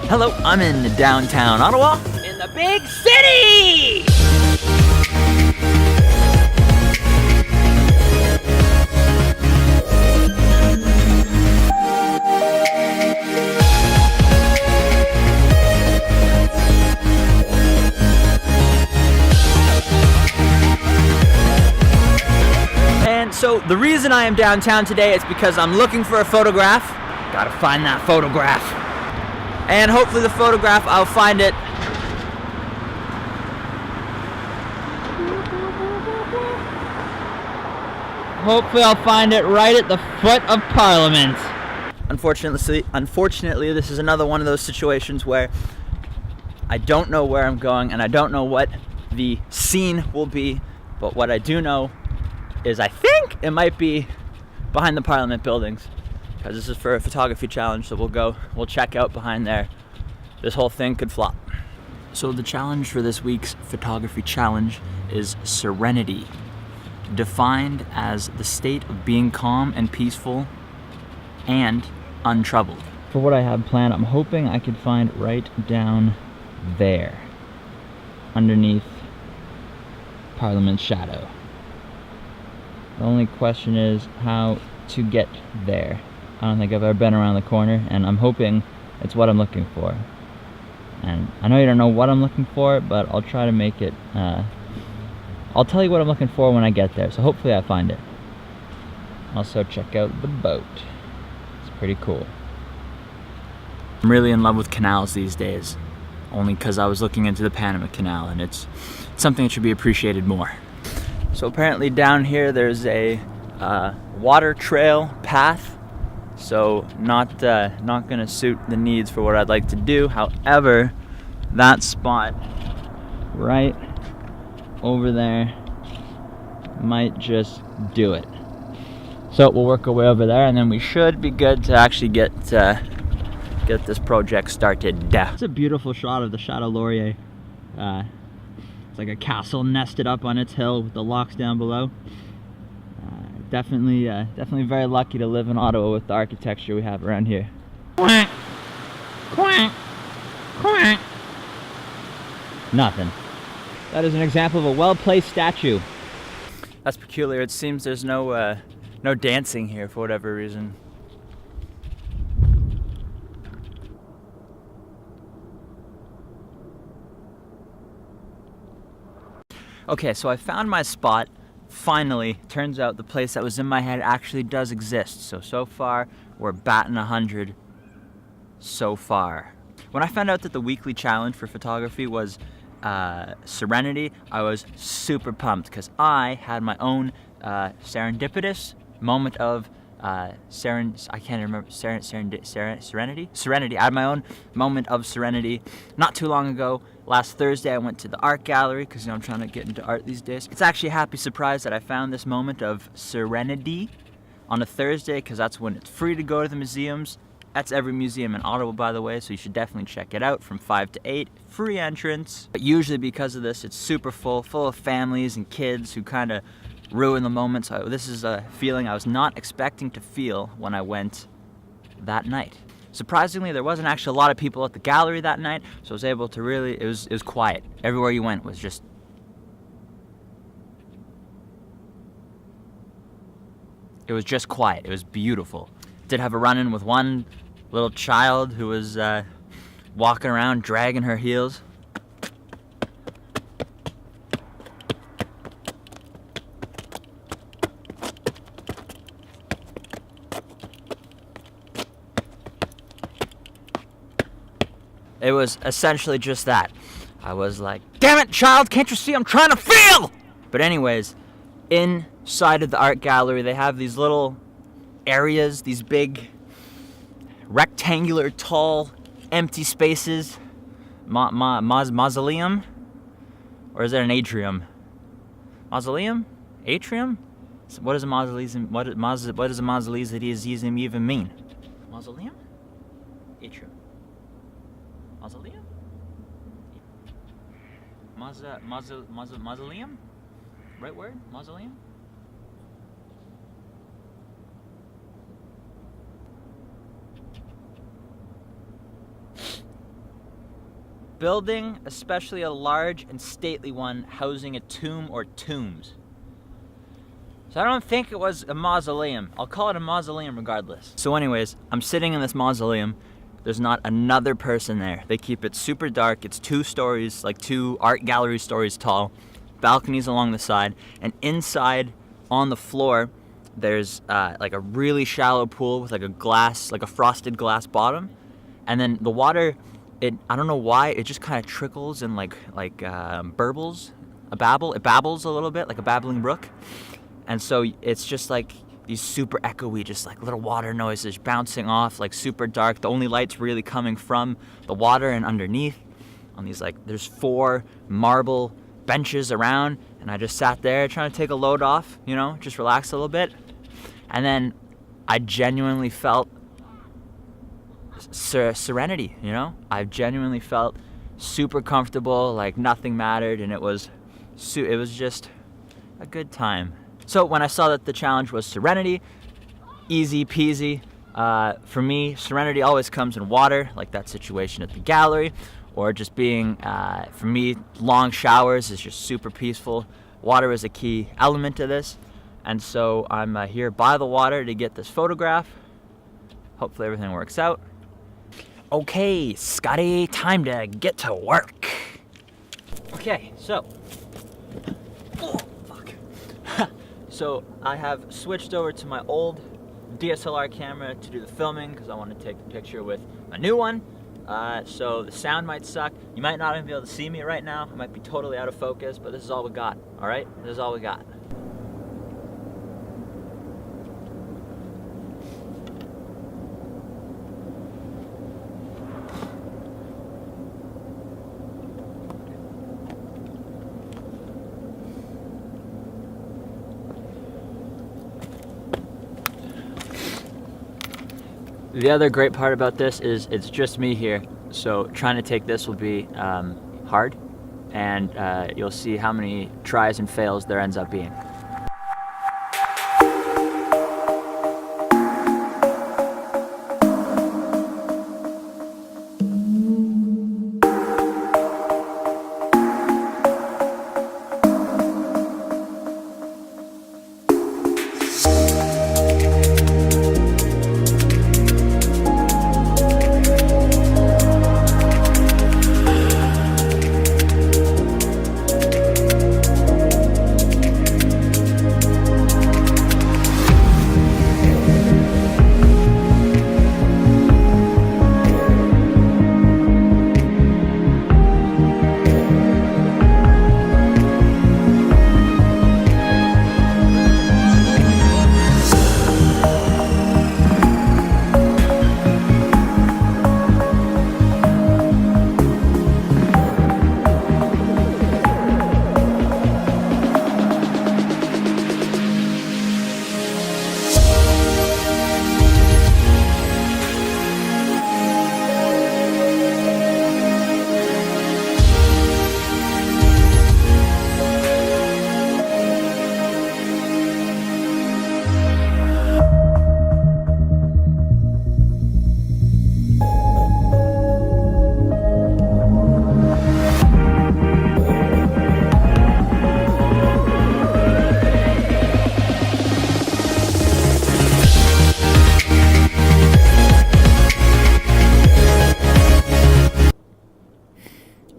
Hello, I'm in downtown Ottawa, in the big city! And so the reason I am downtown today is because I'm looking for a photograph. Gotta find that photograph. And hopefully the photograph, I'll find it. Hopefully I'll find it right at the foot of Parliament. Unfortunately, this is another one of those situations where I don't know where I'm going and I don't know what the scene will be, but what I do know is I think it might be behind the Parliament buildings, because this is for a photography challenge, so we'll check out behind there. This whole thing could flop. So the challenge for this week's photography challenge is Serenity, defined as the state of being calm and peaceful and untroubled. For what I have planned, I'm hoping I could find right down there, underneath Parliament's shadow. The only question is how to get there. I don't think I've ever been around the corner, and I'm hoping it's what I'm looking for. And I know you don't know what I'm looking for, but I'll try to make it, I'll tell you what I'm looking for when I get there, so hopefully I find it. Also check out the boat. It's pretty cool. I'm really in love with canals these days, only because I was looking into the Panama Canal, and it's something that should be appreciated more. So apparently down here there's a water trail path. So not gonna suit the needs for what I'd like to do. However, that spot right over there might just do it. So we'll work our way over there, and then we should be good to actually get this project started. It's a beautiful shot of the Chateau Laurier. It's like a castle nested up on its hill with the locks down below. Definitely very lucky to live in Ottawa with the architecture we have around here. Quack, quack, quack. Nothing. That is an example of a well-placed statue. That's peculiar. It seems there's no dancing here for whatever reason. Okay, so I found my spot. Finally, turns out the place that was in my head actually does exist. So far, we're batting 100 so far. When I found out that the weekly challenge for photography was Serenity, I was super pumped because I had my own serendipitous moment of serenity. Serenity. I had my own moment of serenity not too long ago. Last Thursday I went to the art gallery because I'm trying to get into art these days. It's actually a happy surprise that I found this moment of serenity on a Thursday, because that's when it's free to go to the museums. That's every museum in Ottawa, by the way, so you should definitely check it out from 5 to 8, free entrance. But usually because of this, it's super full of families and kids who kind of ruin the moment. So this is a feeling I was not expecting to feel when I went that night. Surprisingly, there wasn't actually a lot of people at the gallery that night, so I was able to really, it was quiet. Everywhere you went was just, it was just quiet. It was beautiful. Did have a run-in with one little child who was walking around dragging her heels. It was essentially just that. I was like, damn it, child, can't you see I'm trying to feel? But anyways, inside of the art gallery, they have these little areas, these big, rectangular, tall, empty spaces. Mausoleum? Or is that an atrium? Mausoleum? Atrium? What does a mausoleum, what does a mausoleum even mean? Mausoleum? Atrium. Mausoleum? Mausoleum? Right word? Mausoleum? building, especially a large and stately one, housing a tomb or tombs. So I don't think it was a mausoleum. I'll call it a mausoleum regardless. So anyways, I'm sitting in this mausoleum. There's not another person there. They keep it super dark. It's 2 stories, like 2 art gallery stories tall, balconies along the side, and inside on the floor, there's like a really shallow pool with like a frosted glass bottom. And then the water, I don't know why, it just kind of trickles and burbles, it babbles a little bit, like a babbling brook. And so it's just like these super echoey, just like little water noises bouncing off, like super dark. The only light's really coming from the water and underneath on these, like, there's 4 marble benches around. And I just sat there trying to take a load off, you know, just relax a little bit. And then I genuinely felt serenity, you know? I genuinely felt super comfortable, like nothing mattered, and it was just a good time. So when I saw that the challenge was Serenity, easy peasy. For me, Serenity always comes in water, like that situation at the gallery, or just being, for me, long showers is just super peaceful. Water is a key element to this, and so I'm here by the water to get this photograph. Hopefully everything works out. Okay, Scotty, time to get to work. Okay, so, oh, fuck. So I have switched over to my old DSLR camera to do the filming because I want to take the picture with a new one. So the sound might suck. You might not even be able to see me right now. I might be totally out of focus, but this is all we got, all right? This is all we got. The other great part about this is it's just me here, so trying to take this will be hard, and you'll see how many tries and fails there ends up being.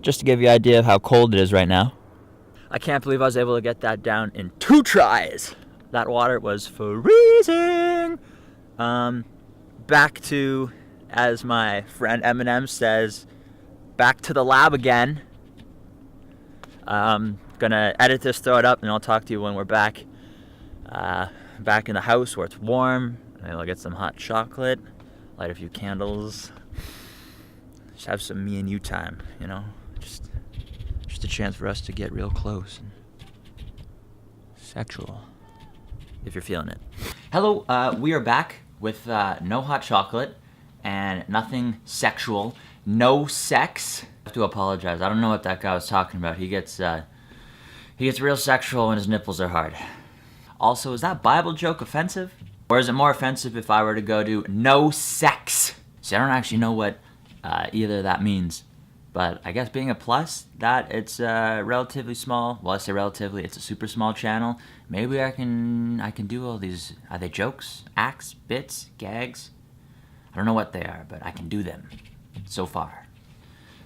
Just to give you an idea of how cold it is right now. I can't believe I was able to get that down in 2 tries. That water was freezing. Back to, as my friend Eminem says, back to the lab again. Gonna edit this, throw it up, and I'll talk to you when we're back in the house where it's warm. Maybe I'll get some hot chocolate, light a few candles, just have some me and you time, you know? Just a chance for us to get real close and sexual, if you're feeling it. Hello, we are back with no hot chocolate and nothing sexual, no sex. I have to apologize. I don't know what that guy was talking about. He gets real sexual when his nipples are hard. Also, is that Bible joke offensive? Or is it more offensive if I were to go to no sex? See, I don't actually know what either of that means. But I guess being a plus, that it's relatively small. Well, I say relatively, it's a super small channel. Maybe I can do all these. Are they jokes, acts, bits, gags? I don't know what they are, but I can do them so far.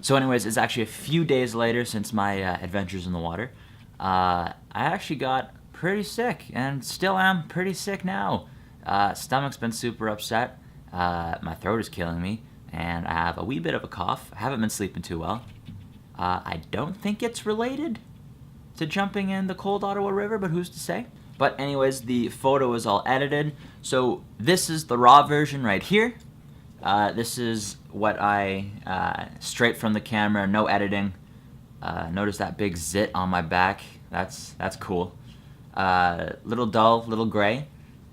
So anyways, it's actually a few days later since my adventures in the water. I actually got pretty sick, and still am pretty sick now. Stomach's been super upset. My throat is killing me, and I have a wee bit of a cough. I haven't been sleeping too well. I don't think it's related to jumping in the cold Ottawa River, but who's to say? But anyways, the photo is all edited. So this is the raw version right here. This is what I, straight from the camera, no editing. Notice that big zit on my back. That's cool. Little dull, little gray.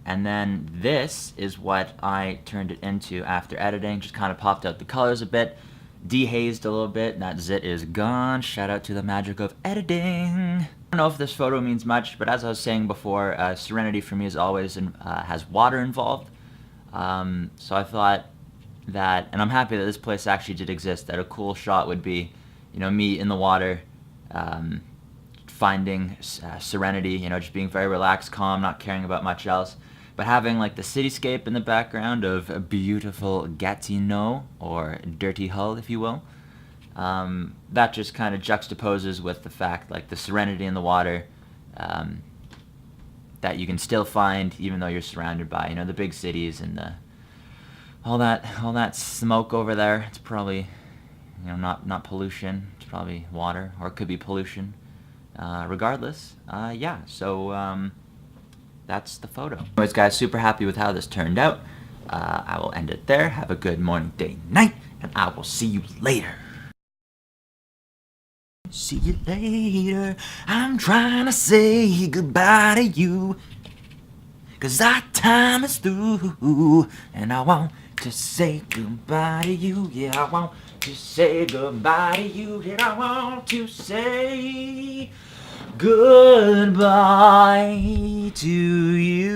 And then this is what I turned it into after editing. Just kind of popped out the colors a bit, dehazed a little bit. That zit is gone. Shout out to the magic of editing. I don't know if this photo means much, but as I was saying before, Serenity for me is always has water involved. So I thought that, and I'm happy that this place actually did exist, that a cool shot would be, you know, me in the water, finding serenity, you know, just being very relaxed, calm, not caring about much else, but having like the cityscape in the background of a beautiful Gatineau, or Dirty Hull, if you will. That just kind of juxtaposes with the fact, like, the serenity in the water, that you can still find even though you're surrounded by, you know, the big cities and all that smoke over there. It's probably, you know, not pollution. It's probably water, or it could be pollution. Regardless, yeah. So that's the photo. Anyways, guys, super happy with how this turned out. I will end it there. Have a good morning, day, night, and I will see you later. See you later. I'm trying to say goodbye to you, 'cause our time is through, and I want to say goodbye to you. Yeah, I want to say goodbye to you. Yeah, I want to say goodbye to you.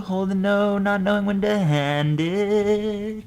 Holding no, not knowing when to hand it.